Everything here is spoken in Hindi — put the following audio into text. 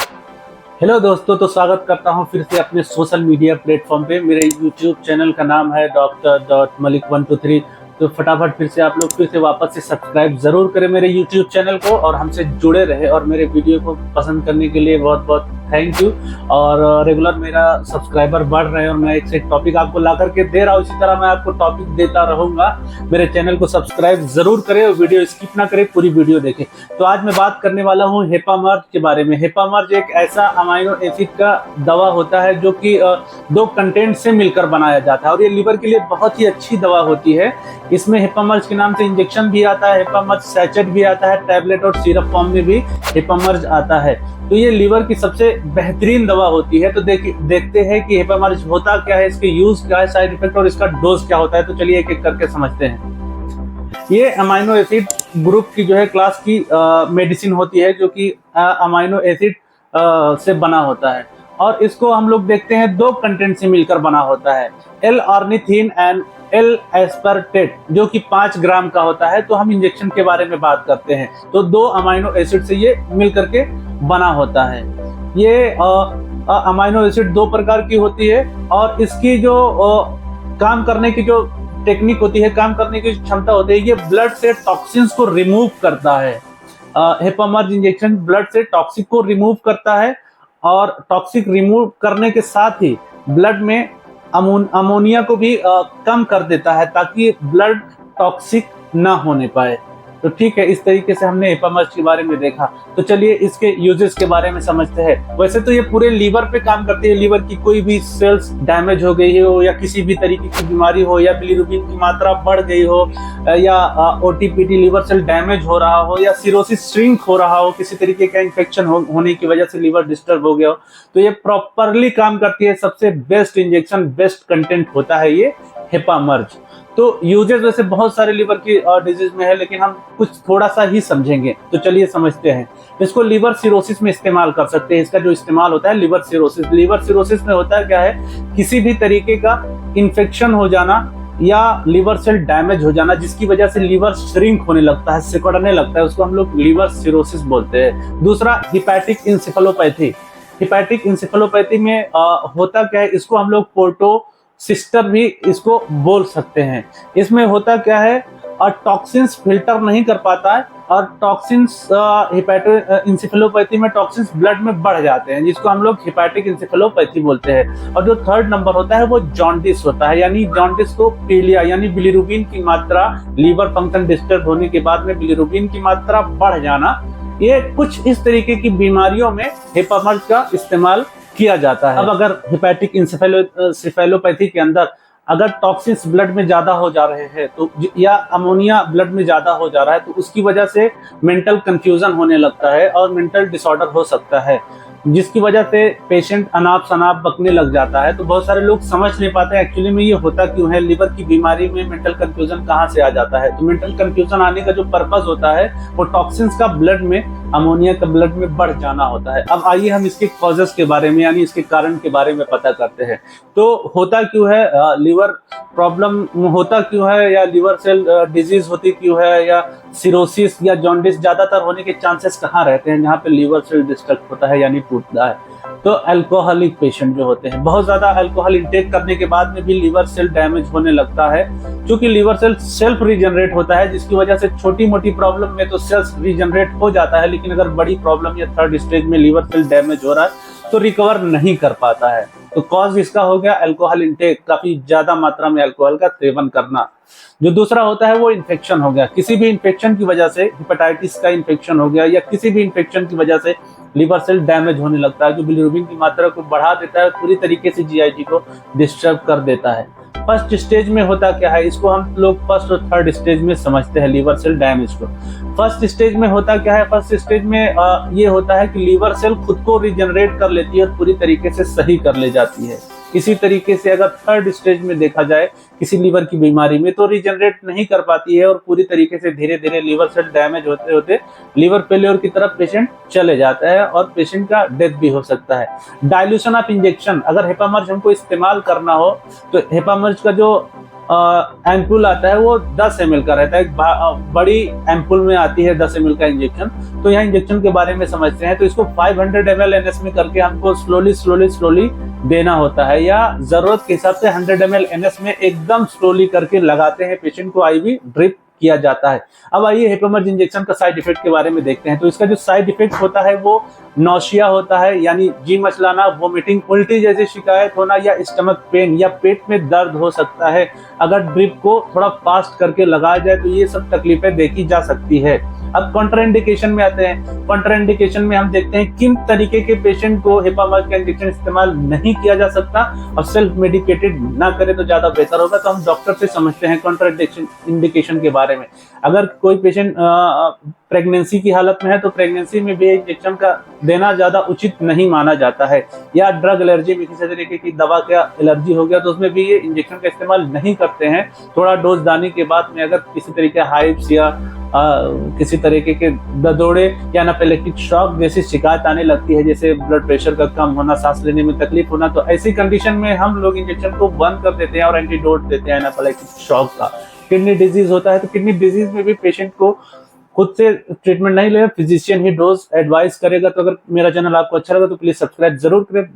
हेलो दोस्तों, तो स्वागत करता हूं फिर से अपने सोशल मीडिया प्लेटफॉर्म पे। मेरे यूट्यूब चैनल का नाम है Dr.Malik123। तो फटाफट फिर से आप लोग फिर से वापस से सब्सक्राइब जरूर करें मेरे यूट्यूब चैनल को और हमसे जुड़े रहे और मेरे वीडियो को पसंद करने के लिए बहुत बहुत थैंक यू। और रेगुलर मेरा सब्सक्राइबर बढ़ रहे हैं और मैं एक से एक टॉपिक आपको ला करके दे रहा हूँ। इसी तरह मैं आपको टॉपिक देता रहूंगा। मेरे चैनल को सब्सक्राइब जरूर करें और वीडियो स्किप ना करें, पूरी वीडियो देखें। तो आज मैं बात करने वाला हूँ हेपामर्ज के बारे में। हेपामर्ज एक ऐसा अमाइनो एसिड का दवा होता है जो कि दो कंटेंट से मिलकर बनाया जाता है और ये लीवर के लिए बहुत ही अच्छी दवा होती है। इसमें हेपामर्ज के नाम से इंजेक्शन भी आता है, हेपामर्ज सैचेट भी आता है, टैबलेट और सिरप फॉर्म में भी हेपामर्ज आता है। तो ये लीवर की सबसे बेहतरीन दवा होती है। तो देखते हैं कि हेपामर्ज होता क्या है, इसके यूज क्या है, साइड इफेक्ट और इसका डोज क्या होता है। तो चलिए एक एक करके समझते हैं। ये अमाइनो एसिड ग्रुप की जो है क्लास की मेडिसिन होती है जो कि अमाइनो एसिड से बना होता है और इसको हम लोग देखते हैं दो कंटेंट से मिलकर बना होता है, L-ऑर्निथिन एंड L-एस्पार्टेट, जो कि 5 ग्राम का होता है। तो हम इंजेक्शन के बारे में बात करते हैं। तो दो अमाइनो एसिड से ये मिलकर के बना होता है। ये अमाइनो एसिड दो प्रकार की होती है और इसकी जो काम करने की जो टेक्निक होती है, काम करने की क्षमता होती है, ये ब्लड से टॉक्सिन्स को रिमूव करता है। हेपामर्ज इंजेक्शन ब्लड से टॉक्सिक को रिमूव करता है और टॉक्सिक रिमूव करने के साथ ही ब्लड में अमोनिया को भी कम कर देता है ताकि ब्लड टॉक्सिक ना होने पाए। तो ठीक है, इस तरीके से हमने हेपामर्ज के बारे में देखा। तो चलिए इसके यूजेस के बारे में समझते हैं। वैसे तो ये पूरे लीवर पे काम करती है। लीवर की कोई भी सेल्स डैमेज हो गई हो या किसी भी तरीके की बीमारी हो या बिलिरुबिन की मात्रा बढ़ गई हो या ओटीपीटी लीवर सेल डैमेज हो रहा हो या सिरोसिस श्रिंक हो रहा हो, किसी तरीके का इन्फेक्शन होने की वजह से लीवर डिस्टर्ब हो गया हो, तो ये प्रॉपरली काम करती है। सबसे बेस्ट इंजेक्शन, बेस्ट कंटेंट होता है ये हेपामर्ज। तो यूजेस वैसे बहुत सारे लीवर की डिजीज में है, लेकिन हम कुछ थोड़ा सा ही समझेंगे। तो चलिए समझते हैं। इसको लीवर सिरोसिस में इस्तेमाल कर सकते हैं। इसका जो इस्तेमाल होता है लीवर सिरोसिस। लीवर सिरोसिस में होता है क्या है, किसी भी तरीके का इन्फेक्शन हो जाना या लीवर सेल डैमेज हो जाना जिसकी वजह से लीवर श्रिंक होने लगता है, सिकुड़ने लगता है, उसको हम लोग लीवर सिरोसिस बोलते हैं। दूसरा हिपैटिक इंसेफेलोपैथी। हिपैटिक इंसेफेलोपैथी में होता क्या है, इसको हम लोग पोर्टो सिस्टर भी इसको बोल सकते हैं। इसमें होता क्या है, और टॉक्सिन्स फिल्टर नहीं कर पाता है और टॉक्सिन्स इंसेफेलोपैथी में टॉक्सिन्स ब्लड में बढ़ जाते हैं, जिसको हम लोग हिपैटिक इंसेफेलोपैथी बोलते हैं। और जो थर्ड नंबर होता है वो जॉन्डिस होता है, यानी जॉन्डिस को पीलिया यानी बिलिरुबिन की मात्रा, लीवर फंक्शन डिस्टर्ब होने के बाद में बिलिरुबिन की मात्रा बढ़ जाना, ये कुछ इस तरीके की बीमारियों में हेपामर्ज का इस्तेमाल किया जाता है। अब अगर हिपैटिक इंसेफेलोपैथी के अंदर अगर टॉक्सिन्स ब्लड में ज्यादा हो जा रहे हैं तो या अमोनिया ब्लड में ज्यादा हो जा रहा है तो उसकी वजह से मेंटल कंफ्यूजन होने लगता है और मेंटल डिसऑर्डर हो सकता है, जिसकी वजह से पेशेंट अनाप शनाप बकने लग जाता है। तो बहुत सारे लोग समझ नहीं पाते हैं एक्चुअली में ये होता क्यों है, लीवर की बीमारी में मेंटल कंफ्यूजन कहाँ से आ जाता है। तो मेंटल कंफ्यूजन आने का जो पर्पस होता है वो टॉक्सिन्स का ब्लड में, अमोनिया का ब्लड में बढ़ जाना होता है। अब आइए हम इसके कॉजेस के बारे में यानी इसके कारण के बारे में पता करते हैं। तो होता क्यों है, लीवर प्रॉब्लम होता क्यों है या लीवर सेल डिजीज होती क्यों है या सिरोसिस या जॉन्डिस ज्यादातर होने के चांसेस कहाँ रहते हैं, जहाँ पे लीवर सेल डिस्ट्रक्ट होता है यानी टूटता है। तो अल्कोहलिक पेशेंट जो होते हैं, बहुत ज्यादा अल्कोहल इंटेक करने के बाद में भी लीवर सेल डैमेज होने लगता है, क्योंकि लीवर सेल सेल्फ रीजनरेट होता है, जिसकी वजह से छोटी मोटी प्रॉब्लम में तो सेल्स रीजनरेट हो जाता है, लेकिन अगर बड़ी प्रॉब्लम या थर्ड स्टेज में लीवर सेल डैमेज हो रहा है तो रिकवर नहीं कर पाता है। तो कॉज इसका हो गया अल्कोहल इंटेक, काफी ज्यादा मात्रा में अल्कोहल का सेवन करना। जो दूसरा होता है वो इन्फेक्शन हो गया, किसी भी इन्फेक्शन की वजह से, हेपेटाइटिस का इन्फेक्शन हो गया या किसी भी इन्फेक्शन की वजह से लीवर सेल डैमेज होने लगता है, जो बिलिरुबिन की मात्रा को बढ़ा देता है, पूरी तरीके से जीआईटी को डिस्टर्ब कर देता है। फर्स्ट स्टेज में होता क्या है, इसको हम लोग फर्स्ट और थर्ड स्टेज में समझते हैं लीवर सेल डैमेज को। फर्स्ट स्टेज में होता क्या है, फर्स्ट स्टेज में ये होता है कि लीवर सेल खुद को रिजनरेट कर लेती है और पूरी तरीके से सही कर ले जाती है। इसी तरीके से अगर थर्ड स्टेज में देखा जाए किसी लीवर की बीमारी में, तो रिजनरेट नहीं कर पाती है और पूरी तरीके से धीरे धीरे लीवर सेल डैमेज होते होते लीवर फेल्योर की तरफ पेशेंट चले जाता है और पेशेंट का डेथ भी हो सकता है। डाइल्यूशन ऑफ इंजेक्शन, अगर हेपामर्ज हमको इस्तेमाल करना हो तो हेपामर्ज का जो एम्पूल आता है वो 10 ml का रहता है, बड़ी एम्पूल में आती है 10 ml का इंजेक्शन। तो यहाँ इंजेक्शन के बारे में समझते हैं, तो इसको 500 ml NS में करके हमको स्लोली देना होता है, या जरूरत के हिसाब से 100 ml NS में एकदम स्लोली करके लगाते हैं, पेशेंट को IV ड्रिप किया जाता है। अब आइए हेपामर्ज इंजेक्शन का साइड इफेक्ट के बारे में देखते हैं। तो इसका जो साइड इफेक्ट होता है वो नौशिया होता है, यानी जी मचलाना, वोमिटिंग, उल्टी जैसी शिकायत होना, या स्टमक पेन या पेट में दर्द हो सकता है। अगर ड्रिप को थोड़ा फास्ट करके लगाया जाए तो ये सब तकलीफें देखी जा सकती है। अब कॉन्ट्राइंडिकेशन में आते हैं। कॉन्ट्राइंडिकेशन में हम देखते हैं किन तरीके के पेशेंट को हेपामर्ज का इंजेक्शन इस्तेमाल नहीं किया जा सकता, और सेल्फ मेडिकेटेड ना करे तो ज्यादा बेहतर होगा। तो हम डॉक्टर से समझते हैं कॉन्ट्राइंडिकेशन के बारे में। अगर कोई पेशेंट प्रेगनेंसी की हालत में है तो प्रेगनेंसी में भी इंजेक्शन का देना ज्यादा उचित नहीं माना जाता है, या ड्रग एलर्जी में किसी तरीके की दवा का एलर्जी हो गया तो उसमें भी ये इंजेक्शन का इस्तेमाल नहीं करते हैं। थोड़ा डोज दाने के बाद में अगर किसी तरीके हाइप्स या किसी तरीके के ददोड़े या एनाफिलेक्टिक शॉक जैसी शिकायत आने लगती है, जैसे ब्लड प्रेशर का कम होना, सांस लेने में तकलीफ होना, तो ऐसी कंडीशन में हम लोग इंजेक्शन को बंद कर देते हैं और एंटीडोट देते हैं एनाफिलेक्टिक शॉक का। किडनी डिजीज होता है तो किडनी डिजीज में भी पेशेंट को खुद से ट्रीटमेंट नहीं लेगा, फिजिशियन ही डोज एडवाइस करेगा। तो अगर मेरा चैनल आपको अच्छा लगा तो प्लीज सब्सक्राइब जरूर करें।